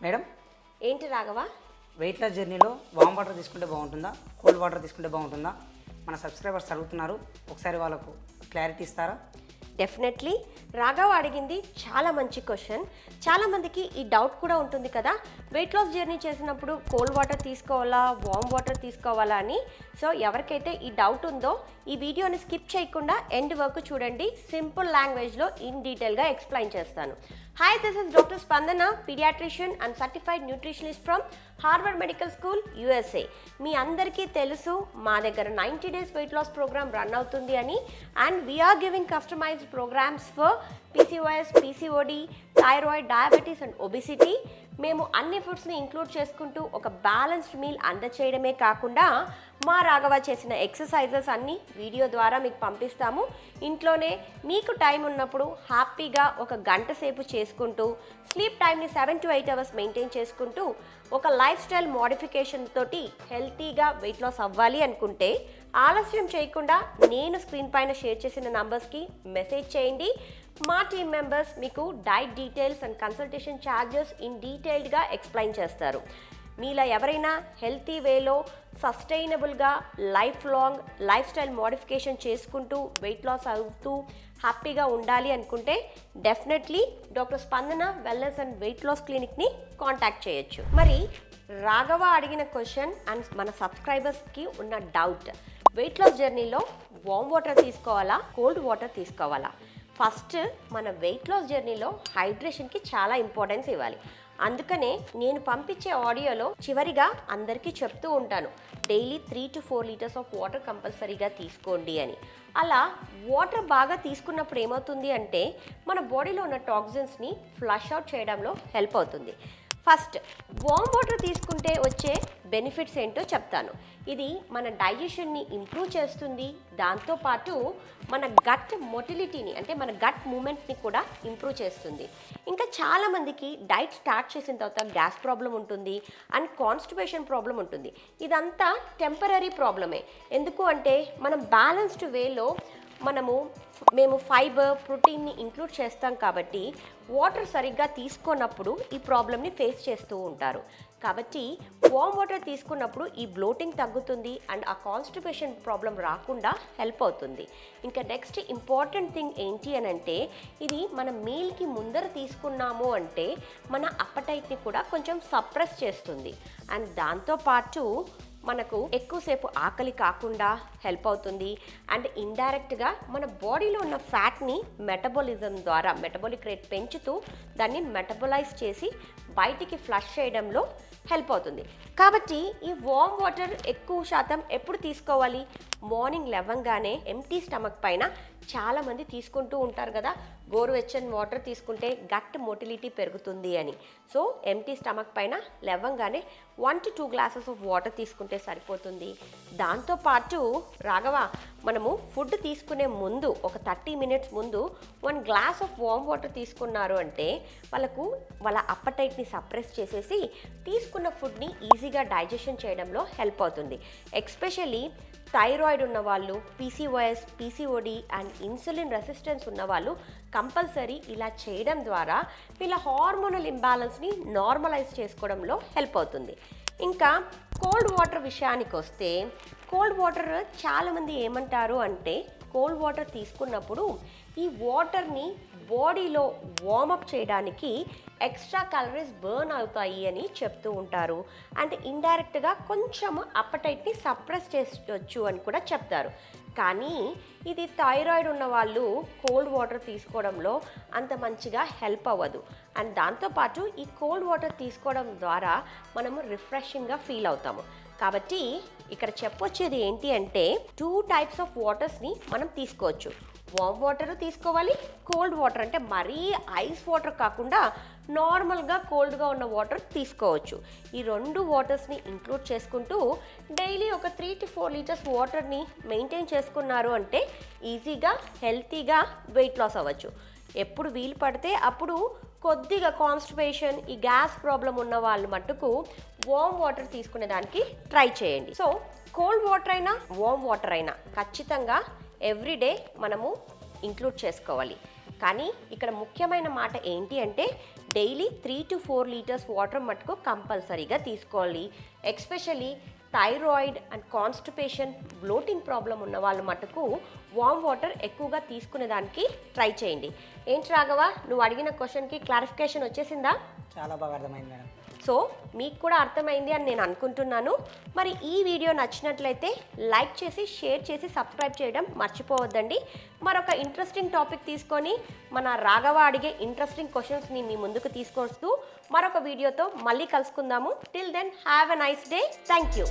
Madam ఏంటి Raghava? Weight loss జర్నీలో warm water తీసుకుంటే బాగుంటుందా, కోల్డ్ వాటర్ తీసుకుంటే బాగుంటుందా? మన సబ్స్క్రైబర్స్ అడుగుతున్నారు, ఒకసారి వాళ్ళకు క్లారిటీ ఇస్తారా? డెఫినెట్లీ రాఘవ అడిగింది చాలా మంచి క్వశ్చన్. చాలామందికి ఈ డౌట్ కూడా ఉంటుంది కదా, వెయిట్ లాస్ జర్నీ చేసినప్పుడు కోల్డ్ వాటర్ తీసుకోవాలా, వామ్ వాటర్ తీసుకోవాలా అని. సో ఎవరికైతే ఈ డౌట్ ఉందో ఈ వీడియోని స్కిప్ చేయకుండా ఎండ్ వరకు చూడండి. సింపుల్ లాంగ్వేజ్లో ఇన్ డీటెయిల్గా ఎక్స్ప్లెయిన్ చేస్తాను. Hi, this is doctor Spandana, paediatrician and certified nutritionist from Harvard medical school, USA. మీ అందరికీ తెలుసు మా దగ్గర 90 days weight loss programme run అవుతుంది అని. And we're giving customised programmes for PCOS, PCOD, thyroid, diabetes and obesity. మేము అన్ని ఫుడ్స్ని ఇంక్లూడ్ చేసుకుంటూ ఒక బ్యాలెన్స్డ్ మీల్ అందచేయడమే కాకుండా మా రాఘవ చేసిన ఎక్సర్సైజెస్ అన్నీ వీడియో ద్వారా మీకు పంపిస్తాము. ఇంట్లోనే మీకు టైం ఉన్నప్పుడు హ్యాపీగా ఒక గంట సేపు చేసుకుంటూ స్లీప్ టైంని 7 to 8 అవర్స్ మెయింటైన్ చేసుకుంటూ ఒక లైఫ్ స్టైల్ మోడిఫికేషన్ తోటి హెల్తీగా వెయిట్ లాస్ అవ్వాలి అనుకుంటే ఆలస్యం చేయకుండా నేను స్క్రీన్ పైన షేర్ చేసిన నంబర్స్కి మెసేజ్ చేయండి. మా టీమ్ మెంబర్స్ మీకు diet details and consultation charges in డీటెయిల్డ్గా ఎక్స్ప్లెయిన్ చేస్తారు. మీలో ఎవరైనా హెల్తీ వేలో సస్టైనబుల్గా lifelong lifestyle modification చేసుకుంటూ వెయిట్ లాస్ అవుతూ హ్యాపీగా ఉండాలి అనుకుంటే definitely doctor Spandana wellness and weight loss క్లినిక్ని కాంటాక్ట్ చేయొచ్చు. మరి రాఘవ అడిగిన క్వశ్చన్ అండ్ మన సబ్స్క్రైబర్స్కి ఉన్న డౌట్, వెయిట్ లాస్ జర్నీలో వామ్ వాటర్ తీసుకోవాలా, కోల్డ్ వాటర్ తీసుకోవాలా? ఫస్ట్ మన వెయిట్ లాస్ జర్నీలో హైడ్రేషన్కి చాలా ఇంపార్టెన్స్ ఇవ్వాలి. అందుకనే నేను పంపించే ఆడియోలో చివరిగా అందరికీ చెప్తూ ఉంటాను, daily 3 to 4 litres of water కంపల్సరీగా తీసుకోండి అని. అలా వాటర్ బాగా తీసుకున్నప్పుడు ఏమవుతుంది అంటే మన బాడీలో ఉన్న టాక్సిన్స్ని ఫ్లష్ అవుట్ చేయడంలో హెల్ప్ అవుతుంది. ఫస్ట్ వామ్ వాటర్ తీసుకుంటే వచ్చే బెనిఫిట్స్ ఏంటో చెప్తాను. ఇది మన డైజెషన్ని ఇంప్రూవ్ చేస్తుంది, దాంతోపాటు మన గట్ మొటిలిటీని అంటే మన గట్ మూమెంట్ని కూడా ఇంప్రూవ్ చేస్తుంది. ఇంకా చాలామందికి డైట్ స్టార్ట్ చేసిన తర్వాత గ్యాస్ ప్రాబ్లం ఉంటుంది అండ్ కాన్స్టిపేషన్ ప్రాబ్లం ఉంటుంది. ఇదంతా టెంపరీ ప్రాబ్లమే. ఎందుకు అంటే మనం బ్యాలెన్స్డ్ వేలో మేము ఫైబర్, ప్రోటీన్ని ఇంక్లూడ్ చేస్తాం కాబట్టి వాటర్ సరిగ్గా తీసుకున్నప్పుడు ఈ ప్రాబ్లమ్ని ఫేస్ చేస్తూ ఉంటారు. కాబట్టి వామ్ వాటర్ తీసుకున్నప్పుడు ఈ బ్లోటింగ్ తగ్గుతుంది అండ్ ఆ కాన్స్టిపేషన్ ప్రాబ్లం రాకుండా హెల్ప్ అవుతుంది. ఇంకా నెక్స్ట్ ఇంపార్టెంట్ థింగ్ ఏంటి అని అంటే, ఇది మన మీల్కి ముందర తీసుకున్నాము అంటే మన అప్పటైట్ని కూడా కొంచెం సప్రెస్ చేస్తుంది అండ్ దాంతోపాటు మనకు ఎక్కువసేపు ఆకలి కాకుండా హెల్ప్ అవుతుంది. అండ్ ఇండైరెక్ట్గా మన బాడీలో ఉన్న ఫ్యాట్ని మెటబాలిజం ద్వారా మెటబాలిక్ రేట్ పెంచుతూ దాన్ని మెటబలైజ్ చేసి బయటికి ఫ్లష్ చేయడంలో హెల్ప్ అవుతుంది. కాబట్టి ఈ వామ్ వాటర్ ఎక్కువ శాతం ఎప్పుడు తీసుకోవాలి? మార్నింగ్ లేవగానే ఎంటీ స్టమక్ పైన చాలామంది తీసుకుంటూ ఉంటారు కదా, గోరువెచ్చని వాటర్ తీసుకుంటే గట్ మొటిలిటీ పెరుగుతుంది అని. సో ఎంటీ స్టమక్ పైన లేవగానే 1 to 2 గ్లాసెస్ ఆఫ్ వాటర్ తీసుకుంటే సరిపోతుంది. దాంతోపాటు రాఘవ, మనము ఫుడ్ తీసుకునే ముందు ఒక 30 minutes ముందు 1 గ్లాస్ ఆఫ్ వామ్ వాటర్ తీసుకున్నారు అంటే వాళ్ళ అప్పటైట్ని సప్రెస్ చేసేసి తీసుకున్న ఫుడ్ని ఈజీగా డైజెషన్ చేయడంలో హెల్ప్ అవుతుంది. ఎస్పెషల్లీ థైరాయిడ్ ఉన్నవాళ్ళు, PCOS, PCOD and insulin resistance ఉన్నవాళ్ళు కంపల్సరీ ఇలా చేయడం ద్వారా వీళ్ళ హార్మోనల్ ఇంబ్యాలెన్స్ని నార్మలైజ్ చేసుకోవడంలో హెల్ప్ అవుతుంది. ఇంకా కోల్డ్ వాటర్ విషయానికి వస్తే, కోల్డ్ వాటర్ చాలామంది ఏమంటారు అంటే కోల్డ్ వాటర్ తీసుకున్నప్పుడు ఈ వాటర్ని బాడీలో వార్మప్ చేయడానికి ఎక్స్ట్రా క్యాలరీస్ బర్న్ అవుతాయి అని చెప్తూ ఉంటారు. అండ్ ఇండైరెక్ట్గా కొంచెం అప్పటైట్ని సప్రెస్ చేయొచ్చు అని కూడా చెప్తారు. కానీ ఇది థైరాయిడ్ ఉన్న వాళ్ళు కోల్డ్ వాటర్ తీసుకోవడంలో అంత మంచిగా హెల్ప్ అవ్వదు. అండ్ దాంతోపాటు ఈ కోల్డ్ వాటర్ తీసుకోవడం ద్వారా మనము రిఫ్రెషింగ్గా ఫీల్ అవుతాము. కాబట్టి ఇక్కడ చెప్పొచ్చేది ఏంటి అంటే 2 types ఆఫ్ వాటర్స్ని మనం తీసుకోవచ్చు. వామ్ వాటర్ తీసుకోవాలి, కోల్డ్ వాటర్ అంటే మరీ ఐస్ వాటర్ కాకుండా నార్మల్గా కోల్డ్గా ఉన్న వాటర్ తీసుకోవచ్చు. ఈ 2 వాటర్స్ని ఇంక్లూడ్ చేసుకుంటూ డైలీ ఒక 3 to 4 లీటర్స్ వాటర్ని మెయింటైన్ చేసుకున్నారు అంటే ఈజీగా హెల్తీగా వెయిట్ లాస్ అవ్వచ్చు. ఎప్పుడు వీలు పడితే అప్పుడు కొద్దిగా కాన్స్టిపేషన్, ఈ గ్యాస్ ప్రాబ్లం ఉన్న వాళ్ళు మట్టుకు వామ్ వాటర్ తీసుకునే దానికి ట్రై చేయండి. సో కోల్డ్ వాటర్ అయినా వామ్ వాటర్ అయినా ఖచ్చితంగా ఎవ్రీడే మనము ఇంక్లూడ్ చేసుకోవాలి. కానీ ఇక్కడ ముఖ్యమైన మాట ఏంటి అంటే డైలీ 3 to 4 లీటర్స్ వాటర్ మటుకు కంపల్సరీగా తీసుకోవాలి. Especially thyroid and constipation, bloating problem ఉన్న వాళ్ళు మటుకు వామ్ వాటర్ ఎక్కువగా తీసుకునేదానికి ట్రై చేయండి. ఏంటి రాఘవ, నువ్వు అడిగిన క్వశ్చన్కి క్లారిఫికేషన్ వచ్చేసిందా? చాలా బాగా అర్థమైంది మేడం. సో మీకు కూడా అర్థమైంది అని నేను అనుకుంటున్నాను. మరి ఈ వీడియో నచ్చినట్లయితే లైక్ చేసి, షేర్ చేసి, సబ్స్క్రైబ్ చేయడం మర్చిపోవద్దండి. మరొక ఇంట్రెస్టింగ్ టాపిక్ తీసుకొని మన రాఘవ అడిగే ఇంట్రెస్టింగ్ క్వశ్చన్స్ని మీ ముందుకు తీసుకొస్తూ మరొక వీడియోతో మళ్ళీ కలుసుకుందాము. Till then have a nice day. Thank you.